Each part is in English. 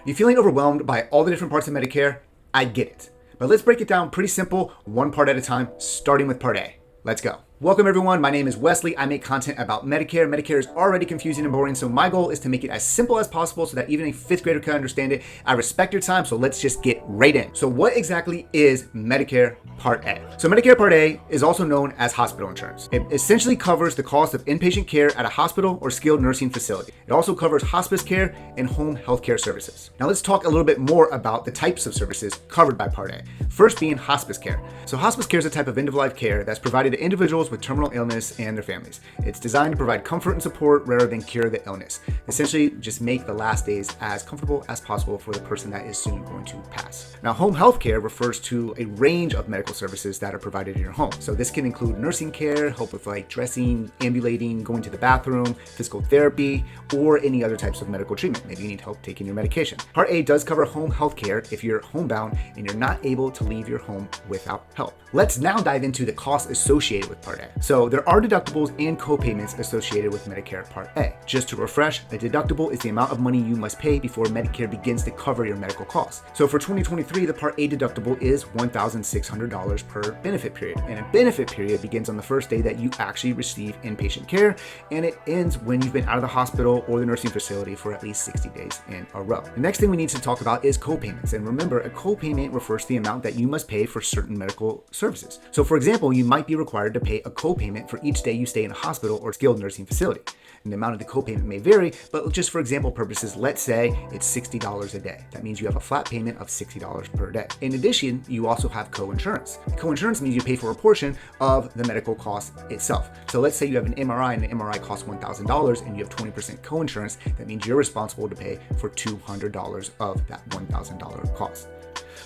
You feeling overwhelmed by all the different parts of Medicare? I get it. But let's break it down pretty simple, one part at a time, starting with Part A. Let's go. Welcome everyone, my name is Wesley. I make content about Medicare. Medicare is already confusing and boring, so my goal is to make it as simple as possible so that even a fifth grader can understand it. I respect your time, so let's just get right in. So what exactly is Medicare Part A? So Medicare Part A is also known as hospital insurance. It essentially covers the cost of inpatient care at a hospital or skilled nursing facility. It also covers hospice care and home health care services. Now let's talk a little bit more about the types of services covered by Part A. First being hospice care. So hospice care is a type of end-of-life care that's provided to individuals with terminal illness and their families. It's designed to provide comfort and support rather than cure the illness. Essentially, just make the last days as comfortable as possible for the person that is soon going to pass. Now, home health care refers to a range of medical services that are provided in your home. So this can include nursing care, help with like dressing, ambulating, going to the bathroom, physical therapy, or any other types of medical treatment. Maybe you need help taking your medication. Part A does cover home health care if you're homebound and you're not able to leave your home without help. Let's now dive into the costs associated with Part A. So there are deductibles and co-payments associated with Medicare Part A. Just to refresh, a deductible is the amount of money you must pay before Medicare begins to cover your medical costs. So for 2023, the Part A deductible is $1,600 per benefit period. And a benefit period begins on the first day that you actually receive inpatient care, and it ends when you've been out of the hospital or the nursing facility for at least 60 days in a row. The next thing we need to talk about is co-payments. And remember, a co-payment refers to the amount that you must pay for certain medical services. So for example, you might be required to pay a co-payment for each day you stay in a hospital or skilled nursing facility. And the amount of the co-payment may vary, but just for example purposes, let's say it's $60 a day. That means you have a flat payment of $60 per day. In addition, you also have co-insurance. Co-insurance means you pay for a portion of the medical cost itself. So let's say you have an MRI and the MRI costs $1,000 and you have 20% co-insurance. That means you're responsible to pay for $200 of that $1,000 cost.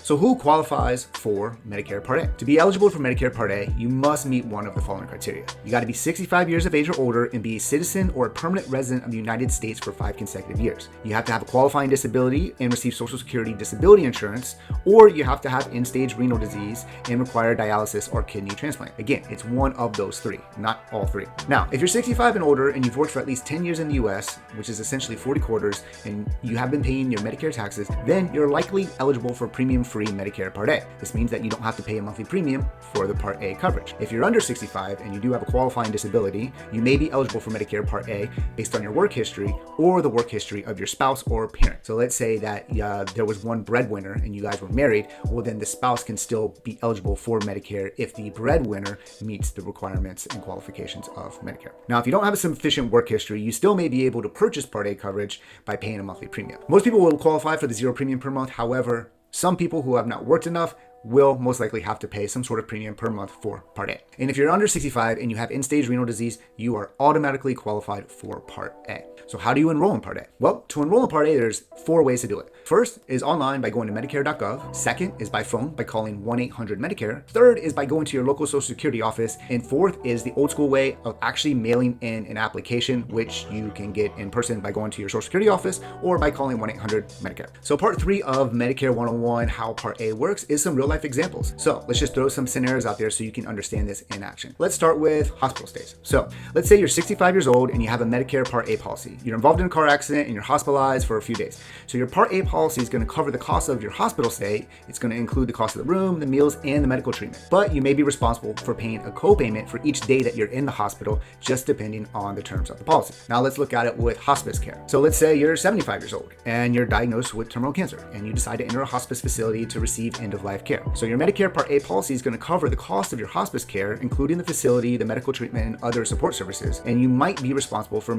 So who qualifies for Medicare Part A? To be eligible for Medicare Part A, you must meet one of the following criteria. You got to be 65 years of age or older and be a citizen or a permanent resident of the United States for 5 consecutive years. You have to have a qualifying disability and receive Social Security disability insurance, or you have to have end-stage renal disease and require dialysis or kidney transplant. Again, it's one of those three, not all three. Now, if you're 65 and older and you've worked for at least 10 years in the US, which is essentially 40 quarters, and you have been paying your Medicare taxes, then you're likely eligible for premium-free Medicare Part A. This means that you don't have to pay a monthly premium for the Part A coverage. If you're under 65 and you do have a qualifying disability, you may be eligible for Medicare Part A based on your work history or the work history of your spouse or parent. So let's say that there was one breadwinner and you guys were married, well then the spouse can still be eligible for Medicare if the breadwinner meets the requirements and qualifications of Medicare. Now, if you don't have a sufficient work history, you still may be able to purchase Part A coverage by paying a monthly premium. Most people will qualify for the zero premium per month. However, some people who have not worked enough will most likely have to pay some sort of premium per month for Part A. And if you're under 65 and you have end-stage renal disease, you are automatically qualified for Part A. So how do you enroll in Part A? Well, to enroll in Part A, there's 4 ways to do it. First is online by going to Medicare.gov. Second is by phone by calling 1-800-Medicare. Third is by going to your local Social Security office. And fourth is the old school way of actually mailing in an application, which you can get in person by going to your Social Security office or by calling 1-800-Medicare. So part 3 of Medicare 101, how Part A works, is some real life examples. So let's just throw some scenarios out there so you can understand this in action. Let's start with hospital stays. So let's say you're 65 years old and you have a Medicare Part A policy. You're involved in a car accident and you're hospitalized for a few days. So your Part A policy is going to cover the cost of your hospital stay. It's going to include the cost of the room, the meals, and the medical treatment. But you may be responsible for paying a co-payment for each day that you're in the hospital, just depending on the terms of the policy. Now let's look at it with hospice care. So let's say you're 75 years old and you're diagnosed with terminal cancer and you decide to enter a hospice facility to receive end-of-life care. So your Medicare Part A policy is going to cover the cost of your hospice care, including the facility, the medical treatment, and other support services. And you might be responsible for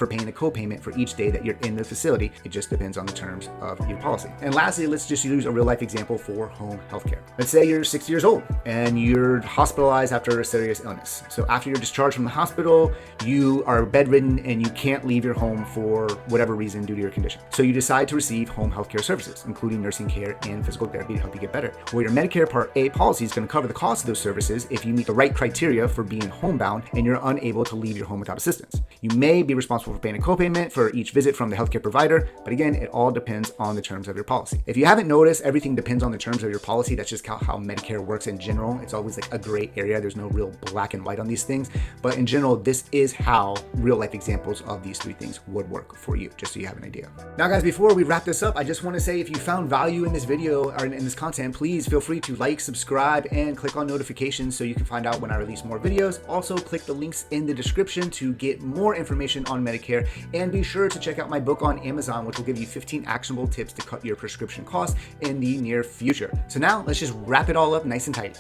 paying a co-payment for each day that you're in the facility. It just depends on the terms of your policy. And lastly, let's just use a real life example for home healthcare. Let's say you're 60 years old and you're hospitalized after a serious illness. So after you're discharged from the hospital, you are bedridden and you can't leave your home for whatever reason due to your condition. So you decide to receive home healthcare services, including nursing care and physical therapy to help you get better. Well, your Your Medicare Part A policy is going to cover the cost of those services if you meet the right criteria for being homebound and you're unable to leave your home without assistance. You may be responsible for paying a copayment for each visit from the healthcare provider, but again, it all depends on the terms of your policy. If you haven't noticed, everything depends on the terms of your policy. That's just how Medicare works in general. It's always like a gray area. There's no real black and white on these things, but in general, this is how real life examples of these three things would work for you, just so you have an idea. Now guys, before we wrap this up, I just want to say if you found value in this video or in this content, please feel free to like, subscribe, and click on notifications so you can find out when I release more videos. Also, click the links in the description to get more information on Medicare, and be sure to check out my book on Amazon, which will give you 15 actionable tips to cut your prescription costs in the near future. So now let's just wrap it all up nice and tidy.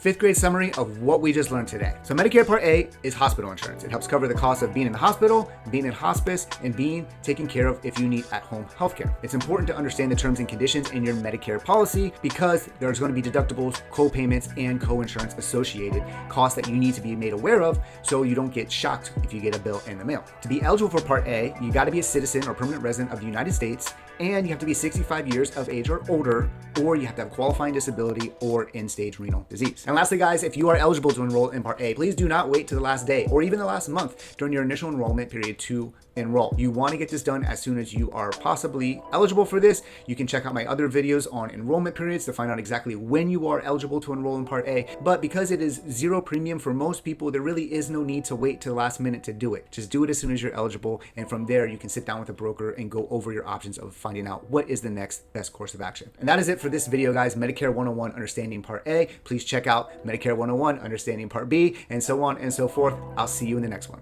5th grade summary of what we just learned today. So Medicare Part A is hospital insurance. It helps cover the cost of being in the hospital, being in hospice, and being taken care of if you need at-home healthcare. It's important to understand the terms and conditions in your Medicare policy because there's going to be deductibles, co-payments, and co-insurance associated costs that you need to be made aware of so you don't get shocked if you get a bill in the mail. To be eligible for Part A, you got to be a citizen or permanent resident of the United States, and you have to be 65 years of age or older, or you have to have qualifying disability or end-stage renal disease. And lastly, guys, if you are eligible to enroll in Part A, please do not wait to the last day or even the last month during your initial enrollment period to enroll. You want to get this done as soon as you are possibly eligible for this. You can check out my other videos on enrollment periods to find out exactly when you are eligible to enroll in Part A. But because it is zero premium for most people, there really is no need to wait to the last minute to do it. Just do it as soon as you're eligible, and from there you can sit down with a broker and go over your options of finding out what is the next best course of action. And that is it for this video, guys. Medicare 101 Understanding Part A. Please check out Medicare 101 Understanding Part B, and so on and so forth. I'll see you in the next one.